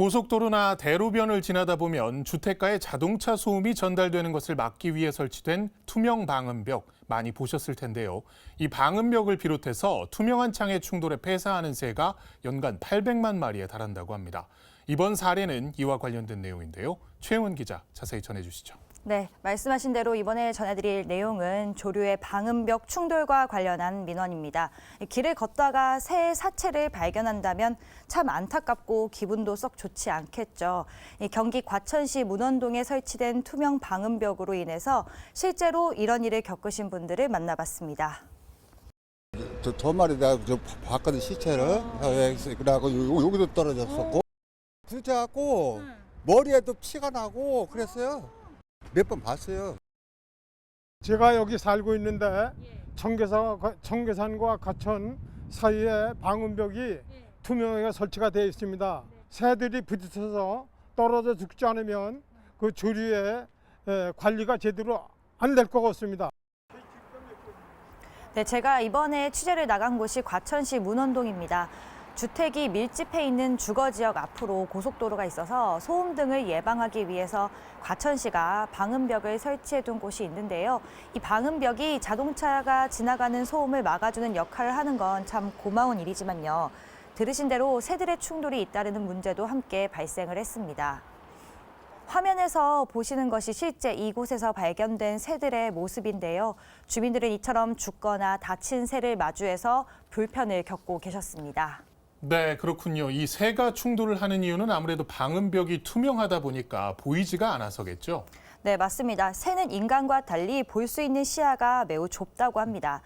고속도로나 대로변을 지나다 보면 주택가에 자동차 소음이 전달되는 것을 막기 위해 설치된 투명 방음벽 많이 보셨을 텐데요. 이 방음벽을 비롯해서 투명한 창의 충돌에 폐사하는 새가 연간 800만 마리에 달한다고 합니다. 이번 사례는 이와 관련된 내용인데요. 최영은 기자 자세히 전해주시죠. 네, 말씀하신 대로 이번에 전해드릴 내용은 조류의 방음벽 충돌과 관련한 민원입니다. 길을 걷다가 새의 사체를 발견한다면 참 안타깝고 기분도 썩 좋지 않겠죠. 경기 과천시 문원동에 설치된 투명 방음벽으로 인해서 실제로 이런 일을 겪으신 분들을 만나봤습니다. 저 말이 내가 봤거든 시체를. 그래갖고 여기도 떨어졌었고 부딪혀갖고 머리에도 피가 나고 그랬어요. 몇 번 봤어요. 제가 여기 살고 있는데 청계산과 과천 사이에 방음벽이 투명하게 설치가 되어 있습니다. 새들이 부딪혀서 떨어져 죽지 않으면 그 조류의 관리가 제대로 안 될 것 같습니다. 네, 제가 이번에 취재를 나간 곳이 과천시 문원동입니다. 주택이 밀집해 있는 주거지역 앞으로 고속도로가 있어서 소음 등을 예방하기 위해서 과천시가 방음벽을 설치해둔 곳이 있는데요. 이 방음벽이 자동차가 지나가는 소음을 막아주는 역할을 하는 건 참 고마운 일이지만요. 들으신 대로 새들의 충돌이 잇따르는 문제도 함께 발생을 했습니다. 화면에서 보시는 것이 실제 이곳에서 발견된 새들의 모습인데요. 주민들은 이처럼 죽거나 다친 새를 마주해서 불편을 겪고 계셨습니다. 네, 그렇군요. 이 새가 충돌을 하는 이유는 아무래도 방음벽이 투명하다 보니까 보이지가 않아서겠죠? 네, 맞습니다. 새는 인간과 달리 볼 수 있는 시야가 매우 좁다고 합니다.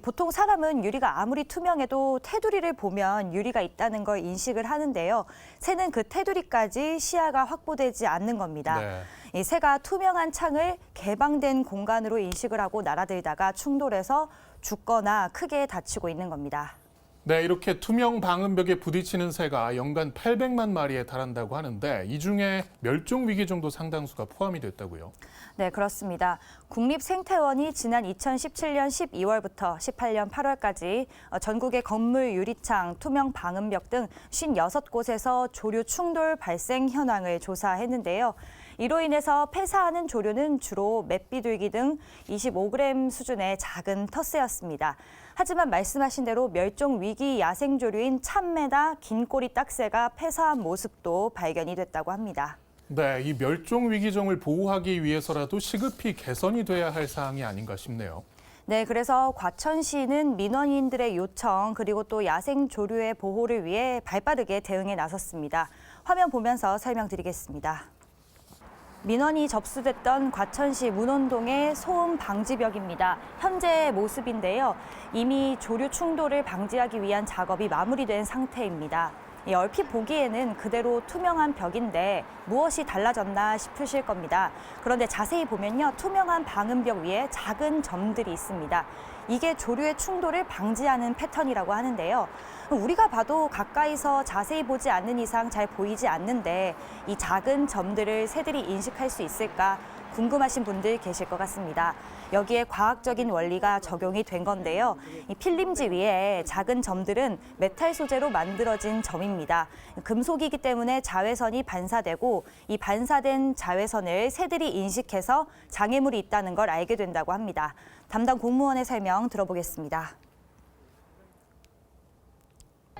보통 사람은 유리가 아무리 투명해도 테두리를 보면 유리가 있다는 걸 인식을 하는데요. 새는 그 테두리까지 시야가 확보되지 않는 겁니다. 네. 이 새가 투명한 창을 개방된 공간으로 인식을 하고 날아들다가 충돌해서 죽거나 크게 다치고 있는 겁니다. 네, 이렇게 투명 방음벽에 부딪히는 새가 연간 800만 마리에 달한다고 하는데 이 중에 멸종 위기 정도 상당수가 포함이 됐다고요? 네, 그렇습니다. 국립생태원이 지난 2017년 12월부터 18년 8월까지 전국의 건물 유리창, 투명 방음벽 등 56곳에서 조류 충돌 발생 현황을 조사했는데요. 이로 인해서 폐사하는 조류는 주로 맷비둘기 등 25g 수준의 작은 텃새였습니다. 하지만 말씀하신 대로 멸종 위기 야생조류인 참매나 긴꼬리 딱새가 폐사한 모습도 발견이 됐다고 합니다. 네, 이 멸종 위기종을 보호하기 위해서라도 시급히 개선이 돼야 할 사항이 아닌가 싶네요. 네, 그래서 과천시는 민원인들의 요청 그리고 또 야생 조류의 보호를 위해 발빠르게 대응에 나섰습니다. 화면 보면서 설명드리겠습니다. 민원이 접수됐던 과천시 문원동의 소음 방지벽입니다. 현재의 모습인데요. 이미 조류 충돌을 방지하기 위한 작업이 마무리된 상태입니다. 얼핏 보기에는 그대로 투명한 벽인데 무엇이 달라졌나 싶으실 겁니다. 그런데 자세히 보면요, 투명한 방음벽 위에 작은 점들이 있습니다. 이게 조류의 충돌을 방지하는 패턴이라고 하는데요. 우리가 봐도 가까이서 자세히 보지 않는 이상 잘 보이지 않는데 이 작은 점들을 새들이 인식할 수 있을까 궁금하신 분들 계실 것 같습니다. 여기에 과학적인 원리가 적용이 된 건데요. 이 필름지 위에 작은 점들은 메탈 소재로 만들어진 점입니다. 금속이기 때문에 자외선이 반사되고 이 반사된 자외선을 새들이 인식해서 장애물이 있다는 걸 알게 된다고 합니다. 담당 공무원의 설명 들어보겠습니다.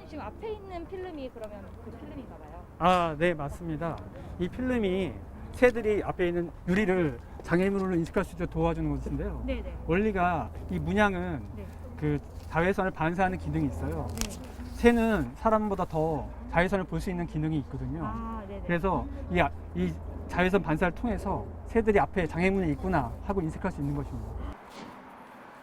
지금 앞에 있는 필름이 그러면 그 필름인가 봐요. 아, 네, 맞습니다. 이 필름이 새들이 앞에 있는 유리를 장애물로 인식할 수 있도록 도와주는 것인데요. 네네. 원리가 이 문양은 네. 그 자외선을 반사하는 기능이 있어요. 네. 새는 사람보다 더 자외선을 볼 수 있는 기능이 있거든요. 아, 네네. 그래서 이 자외선 반사를 통해서 새들이 앞에 장애물이 있구나 하고 인식할 수 있는 것입니다.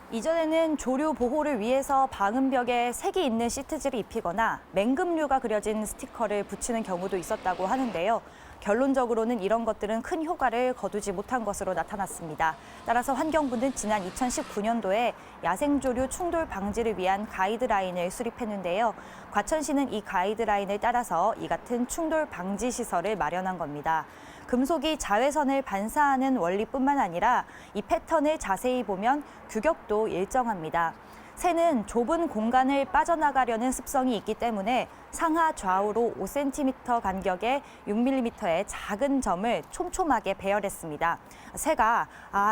이전에는 조류 보호를 위해서 방음벽에 색이 있는 시트지를 입히거나 맹금류가 그려진 스티커를 붙이는 경우도 있었다고 하는데요. 결론적으로는 이런 것들은 큰 효과를 거두지 못한 것으로 나타났습니다. 따라서 환경부는 지난 2019년도에 야생조류 충돌 방지를 위한 가이드라인을 수립했는데요. 과천시는 이 가이드라인을 따라서 이 같은 충돌 방지 시설을 마련한 겁니다. 금속이 자외선을 반사하는 원리뿐만 아니라 이 패턴을 자세히 보면 규격도 일정합니다. 새는 좁은 공간을 빠져나가려는 습성이 있기 때문에 상하 좌우로 5cm 간격의 6mm의 작은 점을 촘촘하게 배열했습니다. 새가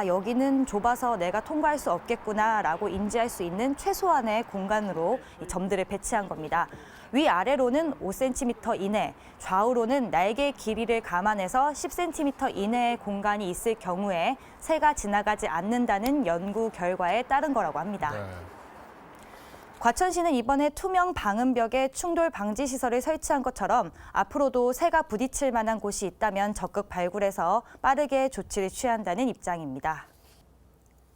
여기는 좁아서 내가 통과할 수 없겠구나라고 인지할 수 있는 최소한의 공간으로 이 점들을 배치한 겁니다. 위아래로는 5cm 이내, 좌우로는 날개 길이를 감안해서 10cm 이내의 공간이 있을 경우에 새가 지나가지 않는다는 연구 결과에 따른 거라고 합니다. 네. 과천시는 이번에 투명 방음벽에 충돌 방지 시설을 설치한 것처럼 앞으로도 새가 부딪힐 만한 곳이 있다면 적극 발굴해서 빠르게 조치를 취한다는 입장입니다.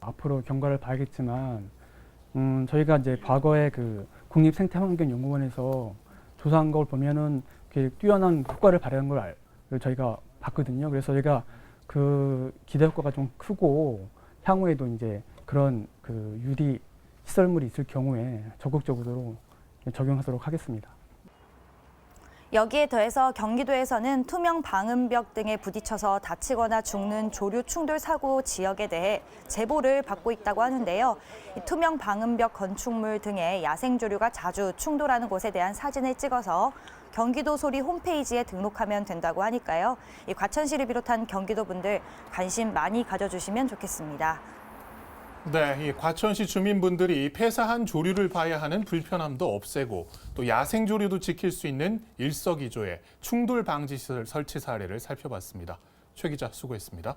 앞으로 경과를 봐야겠지만 저희가 이제 과거에 그 국립생태환경연구원에서 조사한 걸 보면은 뛰어난 효과를 발휘한 걸 저희가 봤거든요. 그래서 저희가 그 기대 효과가 좀 크고 향후에도 이제 그런 그 유리 시설물이 있을 경우에 적극적으로 적용하도록 하겠습니다. 여기에 더해서 경기도에서는 투명 방음벽 등에 부딪혀서 다치거나 죽는 조류 충돌 사고 지역에 대해 제보를 받고 있다고 하는데요. 투명 방음벽 건축물 등의 야생 조류가 자주 충돌하는 곳에 대한 사진을 찍어서 경기도 소리 홈페이지에 등록하면 된다고 하니까요. 이 과천시를 비롯한 경기도 분들 관심 많이 가져주시면 좋겠습니다. 네, 이 과천시 주민분들이 폐사한 조류를 봐야 하는 불편함도 없애고 또 야생 조류도 지킬 수 있는 일석이조의 충돌 방지 시설 설치 사례를 살펴봤습니다. 최 기자 수고했습니다.